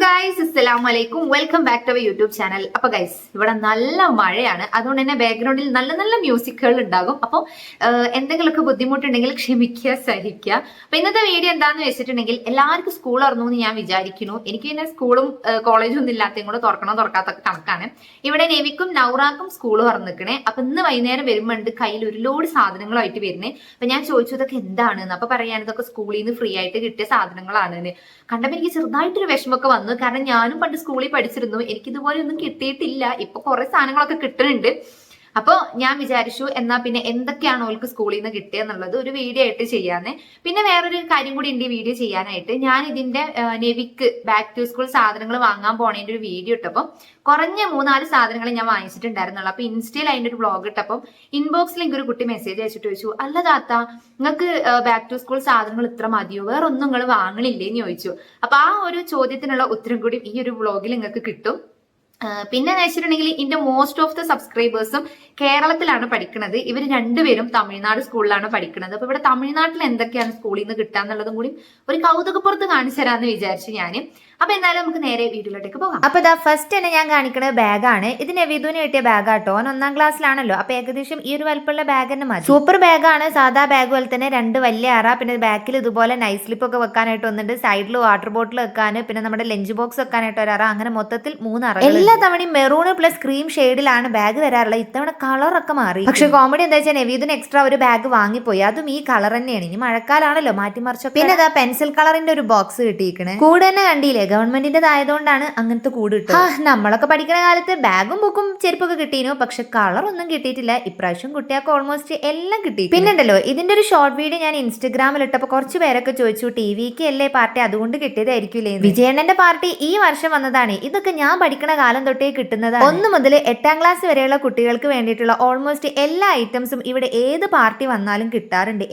Guys, അസ്സലാമു അലൈക്കും. Welcome back to our YouTube channel. അപ്പൊ ഗൈസ്, ഇവിടെ നല്ല മഴയാണ്. അതുകൊണ്ട് തന്നെ ബാക്ക്ഗ്രൗണ്ടിൽ നല്ല നല്ല മ്യൂസിക്കുകൾ ഉണ്ടാകും. അപ്പോൾ എന്തെങ്കിലുമൊക്കെ ബുദ്ധിമുട്ടുണ്ടെങ്കിൽ ക്ഷമിക്കുക, സഹിക്കുക. അപ്പൊ ഇന്നത്തെ വീഡിയോ എന്താന്ന് വെച്ചിട്ടുണ്ടെങ്കിൽ, എല്ലാവർക്കും സ്കൂൾ തുറന്നു എന്ന് ഞാൻ വിചാരിക്കുന്നു. എനിക്ക് പിന്നെ സ്കൂളും കോളേജും ഒന്നും ഇല്ലാത്തതും കൂടെ തുറക്കണോ തുറക്കാത്ത കണക്കാണ്. ഇവിടെ നെവിക്കും നൗറാക്കും സ്കൂൾ തുറന്നിക്കണേ. അപ്പൊ ഇന്ന് വൈകുന്നേരം വരുമ്പോണ്ട് കയ്യിൽ ഒരു ലോഡ് സാധനങ്ങളായിട്ട് വരുന്നേ. അപ്പൊ ഞാൻ ചോദിച്ചു ഇതൊക്കെ എന്താണെന്ന്. അപ്പൊ പറയാൻ ഇതൊക്കെ സ്കൂളിൽ നിന്ന് ഫ്രീ ആയിട്ട് കിട്ടിയ സാധനങ്ങളാണെന്ന്. കണ്ടപ്പോൾ എനിക്ക് ചെറുതായിട്ടൊരു വിഷമമൊക്കെ വന്നു. കാരണം ഞാനും പണ്ട് സ്കൂളിൽ പഠിച്ചിരുന്നു, എനിക്ക് ഇതുപോലെ ഒന്നും കിട്ടിയിട്ടില്ല. ഇപ്പൊ കുറെ സാധനങ്ങളൊക്കെ കിട്ടുന്നുണ്ട്. അപ്പോൾ ഞാൻ വിചാരിച്ചു എന്നാ പിന്നെ എന്തൊക്കെയാണ് ഓൾക്ക് സ്കൂളിൽ നിന്ന് കിട്ടിയ എന്നുള്ളത് ഒരു വീഡിയോ ആയിട്ട് ചെയ്യാന്ന്. പിന്നെ വേറൊരു കാര്യം കൂടി ഉണ്ട് ഈ വീഡിയോ ചെയ്യാനായിട്ട്. ഞാൻ ഇതിന്റെ നെവിക്ക് ബാക്ക് ടു സ്കൂൾ സാധനങ്ങൾ വാങ്ങാൻ പോണേന്റെ ഒരു വീഡിയോ ഇട്ടപ്പം കുറഞ്ഞ 3-4 സാധനങ്ങൾ ഞാൻ വാങ്ങിച്ചിട്ടുണ്ടായിരുന്നുള്ളൂ. അപ്പൊ ഇൻസ്റ്റയിൽ അതിന്റെ ഒരു വ്ളോഗ് ഇട്ടപ്പം ഇൻബോക്സിൽ എനിക്ക് ഒരു കുട്ടി മെസ്സേജ് അയച്ചിട്ട് ചോദിച്ചു, അല്ല താത്ത, നിങ്ങൾക്ക് ബാക്ക് ടു സ്കൂൾ സാധനങ്ങൾ ഇത്ര മതിയോ, വേറെ ഒന്നും നിങ്ങൾ വാങ്ങണില്ലേന്ന് ചോദിച്ചു. അപ്പൊ ആ ഒരു ചോദ്യത്തിനുള്ള ഉത്തരം കൂടി ഈ ഒരു വ്ളോഗിൽ നിങ്ങൾക്ക് കിട്ടും. പിന്നെ വെച്ചിട്ടുണ്ടെങ്കിൽ ഇതിന്റെ മോസ്റ്റ് ഓഫ് ദ സബ്സ്ക്രൈബേഴ്സും കേരളത്തിലാണ് പഠിക്കുന്നത്. ഇവർ രണ്ടുപേരും തമിഴ്നാട് സ്കൂളിലാണ് പഠിക്കുന്നത്. അപ്പൊ ഇവിടെ തമിഴ്നാട്ടിൽ എന്തൊക്കെയാണ് സ്കൂളിൽ നിന്ന് കിട്ടാന്നുള്ളതും കൂടി ഒരു കൗതുകപ്പുറത്ത് കാണിച്ചു തരാന്ന് വിചാരിച്ചു ഞാൻ. അപ്പൊ എന്തായാലും നമുക്ക് നേരെ വീട്ടിലോട്ടേക്ക് പോകാം. അപ്പൊ ഇതാ ഫസ്റ്റ് തന്നെ ഞാൻ കാണിക്കുന്നത് ബാഗാണ്. ഇത് നവീദുവിന് കിട്ടിയ ബാഗാട്ടോ. അവൻ 1ാം ക്ലാസ്സിലാണല്ലോ. അപ്പൊ ഏകദേശം ഈ ഒരു വലുപ്പമുള്ള ബാഗ് തന്നെ മതി. സൂപ്പർ ബാഗാണ്. സാധാ ബാഗ് പോലെ തന്നെ 2 വലിയ അറ, പിന്നെ ബാക്കിൽ ഇതുപോലെ നൈസ് സ്ലിപ്പ് ഒക്കെ വെക്കാനായിട്ട് വന്നിട്ട്, സൈഡിൽ വാട്ടർ ബോട്ടിൽ വെക്കാൻ, പിന്നെ നമ്മുടെ ലഞ്ച് ബോക്സ് വെക്കാനായിട്ട് ഒരു അറ, അങ്ങനെ മൊത്തത്തിൽ 3 അറ. എല്ലാ തവണയും മെറൂൺ പ്ലസ് ക്രീം ഷെയ്ഡിലാണ് ബാഗ് വരാറുള്ളത്. ഇത്തവണ കളറൊക്കെ മാറി. പക്ഷെ കോമഡി എന്താ വെച്ചാൽ നവീദിന് എക്സ്ട്രാ ഒരു ബാഗ് വാങ്ങിപ്പോയി. അതും ഈ കളർ തന്നെയാണ്. ഇനി മഴക്കാലാണല്ലോ, മാറ്റിമറിച്ചോ. പിന്നെ അതാ പെൻസിൽ കളറിന്റെ ഒരു ബോക്സ് കിട്ടിയിരിക്കണേ. കൂടെ തന്നെ കണ്ടില്ലേ, ഗവൺമെന്റിന്റേതായതുകൊണ്ടാണ് അങ്ങനത്തെ കൂട് കിട്ടും. നമ്മളൊക്കെ പഠിക്കുന്ന കാലത്ത് ബാഗും ബുക്കും ചെരുപ്പൊക്കെ കിട്ടിയിരുന്നു, പക്ഷെ കളർ ഒന്നും കിട്ടിയിട്ടില്ല. ഇപ്രാവശ്യം കുട്ടികൾക്ക് ഓൾമോസ്റ്റ് എല്ലാം കിട്ടി. പിന്നെണ്ടല്ലോ, ഇതിന്റെ ഒരു ഷോർട്ട് വീഡിയോ ഞാൻ ഇൻസ്റ്റഗ്രാമിൽ ഇട്ടപ്പോൾ കുറച്ച് പേരൊക്കെ ചോദിച്ചു, ടിവിക്ക് അല്ലേ പാർട്ടി, അതുകൊണ്ട് കിട്ടിയതായിരിക്കില്ലേ. വിജയണ്ണന്റെ പാർട്ടി ഈ വർഷം വന്നതാണ്. ഇതൊക്കെ ഞാൻ പഠിക്കുന്ന കാലം തൊട്ടേ കിട്ടുന്നതാണ്. 1 മുതൽ 8ാം ക്ലാസ് വരെയുള്ള കുട്ടികൾക്ക് വേണ്ടിയിട്ടുള്ള ഓൾമോസ്റ്റ് എല്ലാ ഐറ്റംസും ഇവിടെ ഏത് പാർട്ടി വന്നാലും കിട്ടാറുണ്ട്.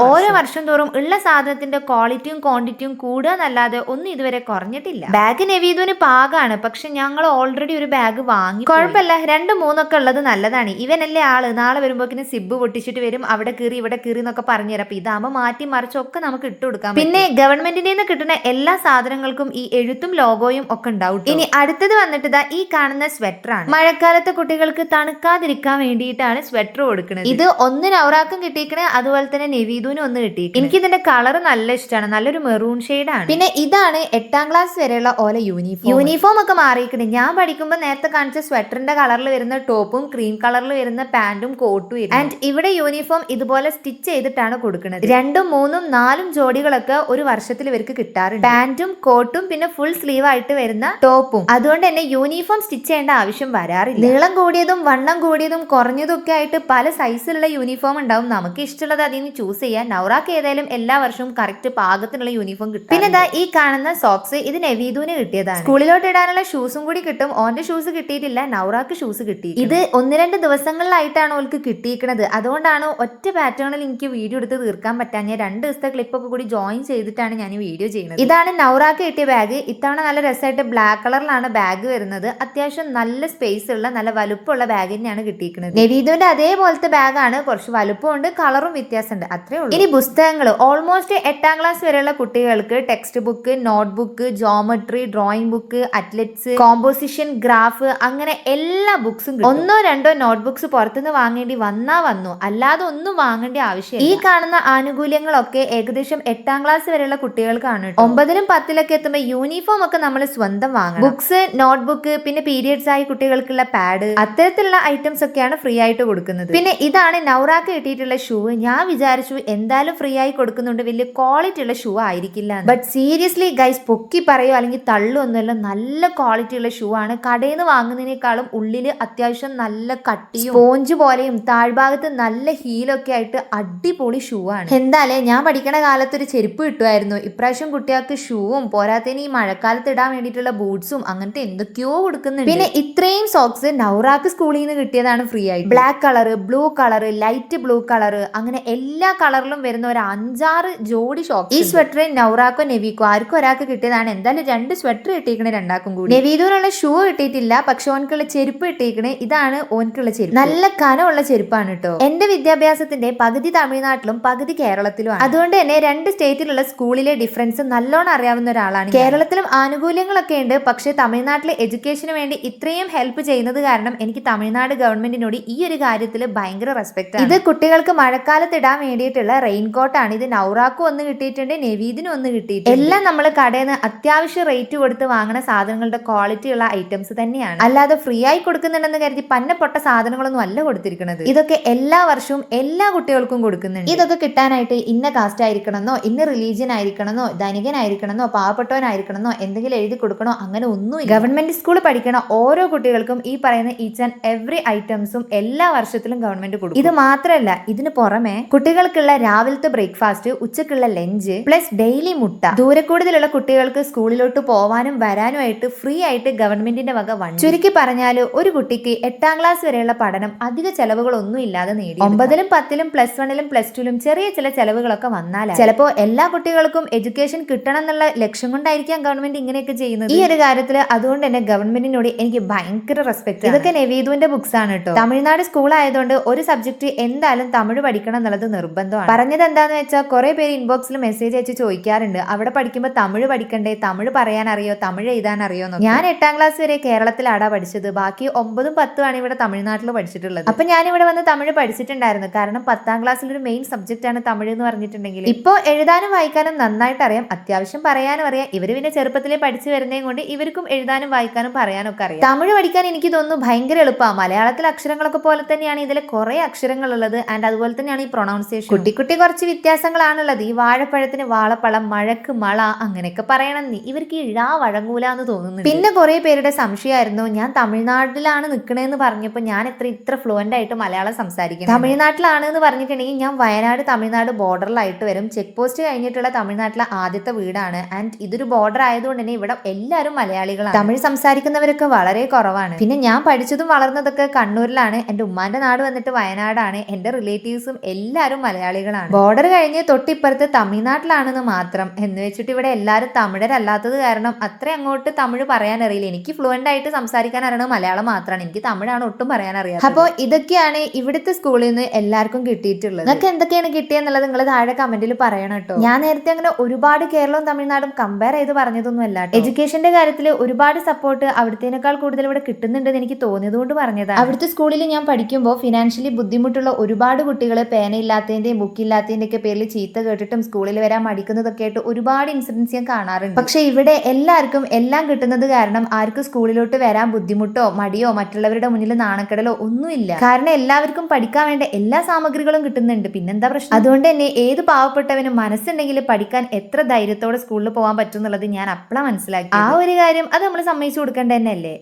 ഓരോ വർഷം തോറും ഉള്ള സാധനത്തിന്റെ ക്വാളിറ്റിയും ക്വാണ്ടിറ്റിയും കൂടുക എന്നല്ലാതെ ഒന്നും ഇതുവരെ കുറഞ്ഞിട്ടില്ല. ബാഗ് നവീദുവിന് പാകാണ്, പക്ഷെ ഞങ്ങൾ ഓൾറെഡി ഒരു ബാഗ് വാങ്ങി. കുഴപ്പമില്ല, 2-3 ഒക്കെ ഉള്ളത് നല്ലതാണ്. ഇവനല്ലേ ആള് നാളെ വരുമ്പോക്കിന് സിബ് പൊട്ടിച്ചിട്ട് വരും, അവിടെ കീറി ഇവിടെ കീറി എന്നൊക്കെ പറഞ്ഞുതരാം. അപ്പൊ ഇതാകുമ്പോൾ മാറ്റി മറിച്ചൊക്കെ നമുക്ക് ഇട്ട് കൊടുക്കാം. പിന്നെ ഗവൺമെന്റിന്റെ നിന്ന് കിട്ടുന്ന എല്ലാ സാധനങ്ങൾക്കും ഈ എഴുത്തും ലോഗോയും ഒക്കെ ഉണ്ടാവും. ഇനി അടുത്തത് വന്നിട്ട് ഇതാ ഈ കാണുന്ന സ്വെറ്റർ ആണ്. മഴക്കാലത്തെ കുട്ടികൾക്ക് തണുക്കാതിരിക്കാൻ വേണ്ടിയിട്ടാണ് സ്വെറ്റർ കൊടുക്കുന്നത്. ഇത് ഒന്ന് നൗറാക്കും കിട്ടിയിരിക്കണേ, അതുപോലെ തന്നെ നവീദുവിനും ഒന്ന് കിട്ടിയിരിക്കും. എനിക്ക് ഇതിന്റെ കളർ നല്ല ഇഷ്ടമാണ്, നല്ലൊരു മെറൂൺ ഷെയ്ഡ് ആണ്. പിന്നെ ഇതാണ് 8ാം ക്ലാസ് വരെയുള്ള ഓലെ യൂണിഫോം ഒക്കെ മാറിയിരിക്കണേ. ഞാൻ പഠിക്കുമ്പോൾ നേരത്തെ കാണിച്ച സ്വെറ്ററിന്റെ കളറിൽ വരുന്ന ടോപ്പും ക്രീം കളറിൽ വരുന്ന പാന്റും കോട്ടും ആയിരുന്നു. ആൻഡ് ഇവിടെ യൂണിഫോം ഇതുപോലെ സ്റ്റിച്ച് ചെയ്തിട്ടാണ് കൊടുക്കുന്നത്. 2, 3, 4 ജോഡികളൊക്കെ ഒരു വർഷത്തിൽ ഇവർക്ക് കിട്ടാറുണ്ട്. പാന്റും കോട്ടും പിന്നെ ഫുൾ സ്ലീവ് ആയിട്ട് വരുന്ന ടോപ്പും. അതുകൊണ്ട് തന്നെ യൂണിഫോം സ്റ്റിച്ച് ചെയ്യേണ്ട ആവശ്യം വരാറില്ല. നീളം കൂടിയതും വണ്ണം കൂടിയതും കുറഞ്ഞതും ഒക്കെ ആയിട്ട് പല സൈസിലുള്ള യൂണിഫോം ഉണ്ടാവും. നമുക്ക് ഇഷ്ടമുള്ളത് അതിൽ നിന്ന് ചൂസ് ചെയ്യാൻ. നൗറാക്ക് ഏതായാലും എല്ലാ വർഷവും കറക്റ്റ് പാകത്തിനുള്ള യൂണിഫോം കിട്ടും. പിന്നെ ഇതാ ഈ കാണുന്ന സോക്സ്, ഇത് നവീദുവിന് കിട്ടിയതാണ്. സ്കൂളിലോട്ട് ഇടാനുള്ള ഷൂസും കൂടി കിട്ടും. ഓന്റെ ഷൂസ് കിട്ടിയിട്ടില്ല, നൗറാക്ക് ഷൂസ് കിട്ടി. ഇത് 1-2 ദിവസങ്ങളിലായിട്ടാണ് ഓൾക്ക് കിട്ടിയിരിക്കുന്നത്. അതുകൊണ്ടാണ് ഒറ്റ പാറ്റേണിൽ എനിക്ക് വീഡിയോ എടുത്ത് തീർക്കാൻ പറ്റാൻ. ഞാൻ 2 ദിവസത്തെ ക്ലിപ്പൊക്കെ കൂടി ജോയിൻ ചെയ്തിട്ടാണ് ഞാൻ ഈ വീഡിയോ ചെയ്യുന്നത്. ഇതാണ് നൗറാക്ക് കിട്ടിയ ബാഗ്. ഇത്തവണ നല്ല രസമായിട്ട് ബ്ലാക്ക് കളറിലാണ് ബാഗ് വരുന്നത്. അത്യാവശ്യം നല്ല സ്പേസ് ഉള്ള നല്ല വലുപ്പമുള്ള ബാഗ് തന്നെയാണ് കിട്ടിയിരിക്കുന്നത്. നവീദുവിന്റെ അതേപോലത്തെ ബാഗാണ്, കുറച്ച് വലുപ്പമുണ്ട്, കളറും വ്യത്യാസമുണ്ട്, അത്രേ ഉള്ളൂ. ഇനി പുസ്തകങ്ങൾ ഓൾമോസ്റ്റ് 8ാം ക്ലാസ് വരെയുള്ള കുട്ടികൾക്ക് text book, note book, geometry, drawing book, atlas, composition, graph, അങ്ങനെ എല്ലാ ബുക്സും കിട്ടും. 1-2 നോട്ട് ബുക്സ് പുറത്തുനിന്ന് വാങ്ങേണ്ടി വന്നു, അല്ലാതെ ഒന്നും വാങ്ങേണ്ട ആവശ്യം. ഈ കാണുന്ന ആനുകൂല്യങ്ങളൊക്കെ ഏകദേശം 8ാം ക്ലാസ് വരെയുള്ള കുട്ടികൾക്കാണ്. 9ലും 10ലൊക്കെ എത്തുമ്പോൾ യൂണിഫോം ഒക്കെ നമ്മൾ സ്വന്തം വാങ്ങണം. ബുക്സ്, നോട്ട് ബുക്ക്, പിന്നെ പീരിയഡ്സ് ആയി കുട്ടികൾക്കുള്ള പാഡ്, അത്തരത്തിലുള്ള ഐറ്റംസ് ഒക്കെയാണ് ഫ്രീ ആയിട്ട് കൊടുക്കുന്നത്. പിന്നെ ഇതാണ് നൗറാക്ക് കിട്ടിയിട്ടുള്ള ഷൂ. ഞാൻ വിചാരിച്ചു എന്തായാലും ഫ്രീ ആയി കൊടുക്കുന്നുണ്ട്, വലിയ ക്വാളിറ്റി ഉള്ള ഷൂ ആയിരിക്കില്ല. ബട്ട് സീരിയസ്ലി ഗൈസ്, പൊക്കി പറയോ അല്ലെങ്കിൽ തള്ളുമൊന്നുമല്ല, നല്ല ക്വാളിറ്റി ഉള്ള ഷൂ ആണ്. കടയിൽ നിന്ന് വാങ്ങുന്നതിനേക്കാളും ഉള്ളില് അത്യാവശ്യം നല്ല കട്ടിയും സ്പോഞ്ച് പോലെയും താഴ്ഭാഗത്ത് നല്ല ഹീലൊക്കെ ആയിട്ട് അടിപൊളി ഷൂ ആണ്. എന്തായാലും ഞാൻ പഠിക്കണ കാലത്ത് ഒരു ചെരുപ്പ് കിട്ടുമായിരുന്നു. ഇപ്രാവശ്യം കുട്ടികൾക്ക് ഷൂവും പോരാത്തതിന് ഈ മഴക്കാലത്ത് ഇടാൻ വേണ്ടിയിട്ടുള്ള ബൂട്ട്സും അങ്ങനത്തെ എന്തൊക്കെയോ കൊടുക്കുന്നുണ്ട്. പിന്നെ ഇത്രയും സോക്സ് നൗറാക്ക് സ്കൂളിൽ നിന്ന് കിട്ടിയതാണ് ഫ്രീ ആയിട്ട്. Black colour, blue colour, light blue colour, അങ്ങനെ എല്ലാ കളറിലും വരുന്ന ഒരു 5-6 ജോഡി ഷോക്സ്. ഈ സ്വെറ്റർ നൗറാക്കോ നെവിക്കോ ആർക്കും ഒരാൾക്ക് കിട്ടിയതാണ്. എന്തായാലും ഏതായാലും 2 സ്വെറ്റർ കിട്ടിയിരിക്കണേ രണ്ടാക്കും കൂടി. നവീദൂനുള്ള ഷൂ കിട്ടിയിട്ടില്ല, പക്ഷെ ഓനക്കുള്ള ചെരുപ്പ് കിട്ടിയിരിക്കണേ. ഇതാണ് ഓനക്കുള്ള ചെരുപ്പ്, നല്ല കനമുള്ള ചെരുപ്പാണ് കേട്ടോ. എന്റെ വിദ്യാഭ്യാസത്തിന്റെ പകുതി തമിഴ്നാട്ടിലും പകുതി കേരളത്തിലുമാണ്. അതുകൊണ്ട് തന്നെ 2 സ്റ്റേറ്റിലുള്ള സ്കൂളിലെ ഡിഫറൻസ് നല്ലോണം അറിയാവുന്ന ഒരാളാണ്. കേരളത്തിലും ആനുകൂല്യങ്ങളൊക്കെ ഉണ്ട്, പക്ഷെ തമിഴ്നാട്ടിലെ എഡ്യൂക്കേഷന് വേണ്ടി ഇത്രയും ഹെൽപ്പ് ചെയ്യുന്നത് കാരണം എനിക്ക് തമിഴ്നാട് ഗവൺമെന്റിനോട് ഈ ഒരു കാര്യത്തിൽ ഭയങ്കര റെസ്പെക്ട് ആണ്. ഇത് കുട്ടികൾക്ക് മഴക്കാലത്ത് ഇടാൻ വേണ്ടിയിട്ടുള്ള റെയിൻകോട്ടാണ്. ഇത് നൗറാക്കും ഒന്ന് കിട്ടിയിട്ടുണ്ട്, നവീദിനും ഒന്ന് കിട്ടിയിട്ടുണ്ട്. എല്ലാം നമ്മൾ കടയിൽ നിന്ന് അത്യാവശ്യം റേറ്റ് കൊടുത്ത് വാങ്ങുന്ന സാധനങ്ങളുടെ ക്വാളിറ്റി ഉള്ള ഐറ്റംസ് തന്നെയാണ്, അല്ലാതെ ഫ്രീ ആയി കൊടുക്കുന്നുണ്ടെന്ന് കരുതി പന്നപ്പൊട്ട സാധനങ്ങളൊന്നും അല്ല കൊടുത്തിരിക്കുന്നത്. ഇതൊക്കെ എല്ലാ വർഷവും എല്ലാ കുട്ടികൾക്കും കൊടുക്കുന്നുണ്ട്. ഇതൊക്കെ കിട്ടാനായിട്ട് ഇന്ന കാസ്റ്റ് ആയിരിക്കണമെന്നോ ഇന്ന റിലീജിയൻ ആയിരിക്കണമെന്നോ ധനികനായിരിക്കണമെന്നോ പാവപ്പെട്ടവനായിരിക്കണമെന്നോ എന്തെങ്കിലും എഴുതി കൊടുക്കണോ അങ്ങനെ ഒന്നും. ഗവൺമെന്റ് സ്കൂൾ പഠിക്കണ ഓരോ കുട്ടികൾക്കും ഈ പറയുന്ന ഈച്ച് ആൻഡ് എവറി ഐറ്റംസും എല്ലാ വർഷത്തിലും ഗവൺമെന്റ് കൊടുക്കും. ഇത് മാത്രമല്ല, ഇതിന് പുറമെ കുട്ടികൾക്കുള്ള രാവിലത്തെ ബ്രേക്ക്ഫാസ്റ്റ്, ഉച്ചക്കുള്ള ലഞ്ച് പ്ലസ് ഡെയിലി മുട്ട, ദൂരക്കൂടുതലുള്ള കുട്ടികൾക്ക് സ്കൂളിലോട്ട് പോവാനും വരാനുമായിട്ട് ഫ്രീ ആയിട്ട് ഗവൺമെന്റിന്റെ വക വണ്ടി. ചുരുക്കി പറഞ്ഞാൽ ഒരു കുട്ടിക്ക് 8ാം ക്ലാസ് വരെയുള്ള പഠനം അധിക ചെലവുകളൊന്നും ഇല്ലാതെ നേടി. 9ലും 10ലും പ്ലസ് 1ലും പ്ലസ് 2ലും ചെറിയ ചില ചെലവുകളൊക്കെ വന്നാൽ ചിലപ്പോ എല്ലാ കുട്ടികൾക്കും എഡ്യൂക്കേഷൻ കിട്ടണം എന്നുള്ള ലക്ഷ്യം കൊണ്ടായിരിക്കാം ഗവൺമെന്റ് ഇങ്ങനെയൊക്കെ ചെയ്യുന്നത്. ഈ ഒരു കാര്യത്തിൽ അതുകൊണ്ട് തന്നെ ഗവൺമെന്റിനോട് എനിക്ക് ഭയങ്കര റെസ്പെക്ട്. ഇതൊക്കെ നവീദുവിന്റെ ബുക്സ് ആണ് കേട്ടോ. തമിഴ്നാട് സ്കൂൾ ആയതുകൊണ്ട് ഒരു സബ്ജക്ട് എന്തായാലും തമിഴ് പഠിക്കണം എന്നുള്ളത് നിർബന്ധമാണ്. പറഞ്ഞത് എന്താന്ന് വെച്ചാൽ കുറെ പേര് ഇൻബോക്സിൽ മെസ്സേജ് അയച്ച് ചോദിക്കാറുണ്ട്, അവിടെ പഠിക്കുമ്പോൾ തമിഴ് പഠിക്കണ്ടേ, തമിഴ് പറയാൻ അറിയോ, തമിഴ് എഴുതാൻ അറിയോ എന്നൊക്കെ. ഞാൻ 8ാം ക്ലാസ് വരെ കേരളത്തിലാടാ പഠിച്ചത്, ബാക്കി 9ഉം 10ഉം ആണ് ഇവിടെ തമിഴ്നാട്ടിൽ പഠിച്ചിട്ടുള്ളത്. അപ്പൊ ഞാൻ ഇവിടെ വന്ന് തമിഴ് പഠിച്ചിട്ടുണ്ടായിരുന്നു, കാരണം 10ാം ക്ലാസ്സിൽ ഒരു മെയിൻ സബ്ജക്ട് ആണ് തമിഴ് എന്ന് പറഞ്ഞിട്ടുണ്ടെങ്കിൽ. ഇപ്പൊ എഴുതാനും വായിക്കാനും നന്നായിട്ട് അറിയാം, അത്യാവശ്യം പറയാനും അറിയാം. ഇവര് പിന്നെ ചെറുപ്പത്തിലെ പഠിച്ചു വരുന്നതും കൊണ്ട് ഇവർക്കും എഴുതാനും വായിക്കാനും പറയാനും ഒക്കെ അറിയാം. തമിഴ് പഠിക്കാൻ എനിക്ക് തോന്നുന്നു ഭയങ്കര എളുപ്പമാണ്. മലയാളത്തിലെ അക്ഷരങ്ങളൊക്കെ പോലെ തന്നെയാണ് ഇതിലെ കുറെ അക്ഷരങ്ങൾ ഉള്ളത്, ആൻഡ് അതുപോലെ തന്നെയാണ് ഈ പ്രൊണൗൺസിയേഷൻ. കുട്ടി കുറച്ച് വ്യത്യാസങ്ങളാണുള്ളത്. ഈ വാഴപ്പഴത്തിന് വാളപ്പഴം, മഴക്ക് മള അങ്ങനെയൊക്കെ പറയണം. ഇവർക്ക് ഇഴാ വഴങ്ങൂല എന്ന് തോന്നുന്നു. പിന്നെ കുറെ പേരുടെ സംശയമായിരുന്നു ഞാൻ തമിഴ്നാട്ടിലാണ് നിൽക്കണേന്ന് പറഞ്ഞപ്പോൾ ഞാൻ ഇത്ര ഫ്ലുവന്റ് ആയിട്ട് മലയാളം സംസാരിക്കുന്നത്. തമിഴ്നാട്ടിലാണ് എന്ന് പറഞ്ഞിട്ടുണ്ടെങ്കിൽ ഞാൻ വയനാട് തമിഴ്നാട് ബോർഡറിലായിട്ട് വരും. ചെക്ക് പോസ്റ്റ് കഴിഞ്ഞിട്ടുള്ള തമിഴ്നാട്ടിലെ ആദ്യത്തെ വീടാണ്. ആൻഡ് ഇതൊരു ബോർഡർ ആയതുകൊണ്ട് തന്നെ ഇവിടെ എല്ലാവരും മലയാളികളാണ്. തമിഴ് സംസാരിക്കുന്നവരൊക്കെ വളരെ കുറവാണ്. പിന്നെ ഞാൻ പഠിച്ചതും വളർന്നതൊക്കെ കണ്ണൂരിലാണ്. എന്റെ ഉമ്മാന്റെ നാട് വന്നിട്ട് വയനാടാണ്. എന്റെ റിലേറ്റീവ്സും എല്ലാവരും മലയാളികളാണ്. ബോർഡർ കഴിഞ്ഞ് തൊട്ടിപ്പുറത്ത് തമിഴ്നാട്ടിലാണെന്ന് മാത്രം എന്ന് വെച്ചിട്ട് ഇവിടെ എല്ലാവരും തമിഴരല്ലാത്തത് കാരണം അത്ര അങ്ങോട്ട് തമിഴ് പറയാൻ അറിയില്ല. എനിക്ക് ഫ്ലുവന്റ് ആയിട്ട് സംസാരിക്കാൻ അറിയണത് മലയാളം മാത്രമാണ്, എനിക്ക് തമിഴാണ് ഒട്ടും പറയാൻ അറിയാം. അപ്പോൾ ഇതൊക്കെയാണ് ഇവിടുത്തെ സ്കൂളിൽ നിന്ന് എല്ലാവർക്കും കിട്ടിയിട്ടുള്ളത്. നിങ്ങൾക്ക് എന്തൊക്കെയാണ് കിട്ടിയെന്നുള്ളത് നിങ്ങൾ താഴെ കമന്റിൽ പറയണം കേട്ടോ. ഞാൻ നേരത്തെ അങ്ങനെ ഒരുപാട് കേരളവും തമിഴ്നാടും കമ്പയർ ചെയ്ത് പറഞ്ഞതൊന്നും അല്ല. എഡ്യൂക്കേഷന്റെ കാര്യത്തിൽ ഒരുപാട് സപ്പോർട്ട് അവിടുത്തേക്കാൾ കൂടുതൽ ഇവിടെ കിട്ടുന്നുണ്ടെന്ന് എനിക്ക് തോന്നിയതുകൊണ്ട് പറഞ്ഞതാണ്. അവിടുത്തെ സ്കൂളിൽ ഞാൻ പഠിക്കുമ്പോൾ ഫിനാൻഷ്യലി ബുദ്ധിമുട്ടുള്ള ഒരുപാട് കുട്ടികൾ പേനയില്ലാത്തതിന്റെയും ബുക്കില്ലാത്തതിന്റെ ഒക്കെ പേരിൽ ചീത്ത കേട്ടിട്ടും സ്കൂളിൽ വരാൻ മടിക്കുന്നതൊക്കെ ആയിട്ട് ഒരുപാട് ഇൻസിഡൻസ് ഞാൻ കാണാറുണ്ട്. പക്ഷെ ഇവിടെ എല്ലാവർക്കും എല്ലാം കിട്ടുന്നത് കാരണം ആർക്കും സ്കൂളിലോട്ട് വരാൻ ബുദ്ധിമുട്ടോ മടിയോ മറ്റുള്ളവരുടെ മുന്നിൽ നാണക്കെടലോ ഒന്നുമില്ല. കാരണം എല്ലാവർക്കും പഠിക്കാൻ വേണ്ട എല്ലാ സാമഗ്രികളും കിട്ടുന്നുണ്ട്. പിന്നെന്താ പ്രശ്നം? അതുകൊണ്ട് തന്നെ ഏത് പാവപ്പെട്ടവനും മനസ്സുണ്ടെങ്കിൽ പഠിക്കാൻ എത്ര ധൈര്യത്തോടെ സ്കൂളിൽ പോകാൻ പറ്റും എന്നുള്ളത് ഞാൻ അപ്പളാ മനസ്സിലാക്കി. ആ ഒരു കാര്യം അത് നമ്മൾ സമ്മതിച്ചു കൊടുക്കേണ്ട തന്നെ അല്ലേ.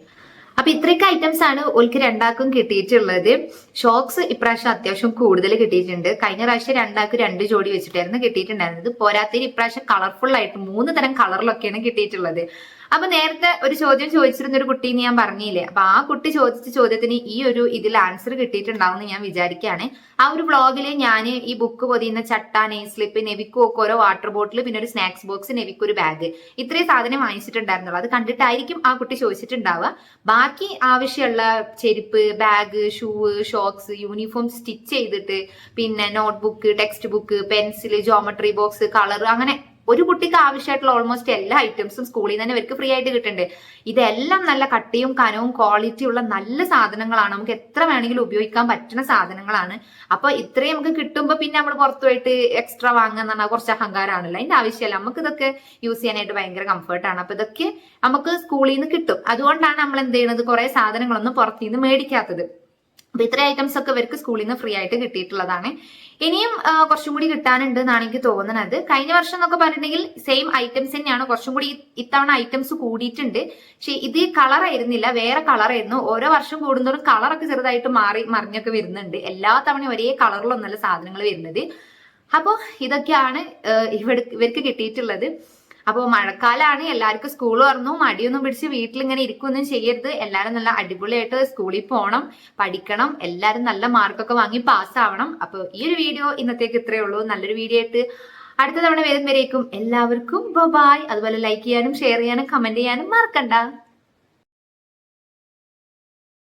അപ്പൊ ഇത്രയൊക്കെ ഐറ്റംസ് ആണ് ഓൾക്ക് രണ്ടാക്കും കിട്ടിയിട്ടുള്ളത്. ഷോക്സ് ഇപ്രാവശ്യം അത്യാവശ്യം കൂടുതൽ കിട്ടിയിട്ടുണ്ട്. കഴിഞ്ഞ പ്രാവശ്യം രണ്ടാൾക്ക് 2 ജോഡി വെച്ചിട്ടായിരുന്നു കിട്ടിയിട്ടുണ്ടായിരുന്നത്. പോരാത്തതിന് ഇപ്രാവശ്യം കളർഫുൾ ആയിട്ട് 3 തരം കളറിലൊക്കെയാണ് കിട്ടിയിട്ടുള്ളത്. അപ്പൊ നേരത്തെ ഒരു ചോദ്യം ചോദിച്ചിരുന്ന ഒരു കുട്ടീന്ന് ഞാൻ പറഞ്ഞില്ലേ, അപ്പൊ ആ കുട്ടി ചോദിച്ച ചോദ്യത്തിന് ഈ ഒരു ഇതിൽ ആൻസർ കിട്ടിയിട്ടുണ്ടാവും എന്ന് ഞാൻ വിചാരിക്കുകയാണ്. ആ ഒരു വ്ളോഗില് ഞാൻ ഈ ബുക്ക് പൊതിയുന്ന ചട്ട, നെയിൽ സ്ലിപ്പ്, നെവിക്കു ഒക്കെ ഓരോ വാട്ടർ ബോട്ടിൽ, പിന്നെ ഒരു സ്നാക്സ് ബോക്സ്, നെവിക്കു ഒരു ബാഗ്, ഇത്രയും സാധനം വാങ്ങിച്ചിട്ടുണ്ടായിരുന്നുള്ളൂ. അത് കണ്ടിട്ടായിരിക്കും ആ കുട്ടി ചോദിച്ചിട്ടുണ്ടാവുക. ബാക്കി ആവശ്യമുള്ള ചെരുപ്പ്, bag, shoe, socks, uniform stitch ചെയ്തിട്ട്, പിന്നെ notebook, text book, pencil, geometry box, colour, അങ്ങനെ ഒരു കുട്ടിക്ക് ആവശ്യമായിട്ടുള്ള ഓൾമോസ്റ്റ് എല്ലാ ഐറ്റംസും സ്കൂളിൽ നിന്ന് തന്നെ ഇവർക്ക് ഫ്രീ ആയിട്ട് കിട്ടുന്നുണ്ട്. ഇതെല്ലാം നല്ല കട്ടിയും കനവും ക്വാളിറ്റിയുള്ള നല്ല സാധനങ്ങളാണ്. നമുക്ക് എത്ര വേണമെങ്കിലും ഉപയോഗിക്കാൻ പറ്റുന്ന സാധനങ്ങളാണ്. അപ്പൊ ഇത്രയും നമുക്ക് കിട്ടുമ്പോൾ പിന്നെ നമ്മൾ പുറത്തു പോയിട്ട് എക്സ്ട്രാ വാങ്ങാന്ന് പറഞ്ഞാൽ കുറച്ച് അഹങ്കാരമാണല്ലോ. അതിന്റെ ആവശ്യമല്ല. നമുക്ക് ഇതൊക്കെ യൂസ് ചെയ്യാനായിട്ട് ഭയങ്കര കംഫർട്ടാണ്. അപ്പൊ ഇതൊക്കെ നമുക്ക് സ്കൂളിൽ നിന്ന് കിട്ടും. അതുകൊണ്ടാണ് നമ്മൾ എന്ത് ചെയ്യുന്നത്, കുറെ സാധനങ്ങളൊന്നും പുറത്തുനിന്ന് മേടിക്കാത്തത്. അപ്പൊ ഇത്ര ഐറ്റംസ് ഒക്കെ ഇവർക്ക് സ്കൂളിൽ നിന്ന് ഫ്രീ ആയിട്ട് കിട്ടിയിട്ടുള്ളതാണ്. ഇനിയും കുറച്ചും കൂടി കിട്ടാനുണ്ട് എന്നാണ് എനിക്ക് തോന്നുന്നത്. കഴിഞ്ഞ വർഷം എന്നൊക്കെ പറഞ്ഞിട്ടുണ്ടെങ്കിൽ സെയിം ഐറ്റംസ് തന്നെയാണ്, കുറച്ചും കൂടി ഇത്തവണ ഐറ്റംസ് കൂടിയിട്ടുണ്ട്. പക്ഷെ ഇത് കളർ ആയിരുന്നില്ല, വേറെ കളർ ആയിരുന്നു. ഓരോ വർഷം കൂടുന്നതോറും കളറൊക്കെ ചെറുതായിട്ട് മറിഞ്ഞൊക്കെ വരുന്നുണ്ട്. എല്ലാ തവണയും ഒരേ കളറിലൊന്നല്ല സാധനങ്ങൾ വരുന്നത്. അപ്പൊ ഇതൊക്കെയാണ് ഇവർക്ക് കിട്ടിയിട്ടുള്ളത്. അപ്പോൾ മഴക്കാലാണ്, എല്ലാവർക്കും സ്കൂൾ തുറന്നു, മടിയൊന്നും പിടിച്ച് വീട്ടിലിങ്ങനെ ഇരിക്കൊന്നും ചെയ്യരുത്. എല്ലാവരും നല്ല അടിപൊളിയായിട്ട് സ്കൂളിൽ പോകണം, പഠിക്കണം, എല്ലാവരും നല്ല മാർക്കൊക്കെ വാങ്ങി പാസ്സാവണം. അപ്പോൾ ഈ ഒരു വീഡിയോ ഇന്നത്തേക്ക് ഇത്രയേ ഉള്ളൂ. നല്ലൊരു വീഡിയോ ആയിട്ട് അടുത്ത തവണ വരുന്നവരേക്കും എല്ലാവർക്കും ബൈ. അതുപോലെ ലൈക്ക് ചെയ്യാനും ഷെയർ ചെയ്യാനും കമന്റ് ചെയ്യാനും മറക്കണ്ട.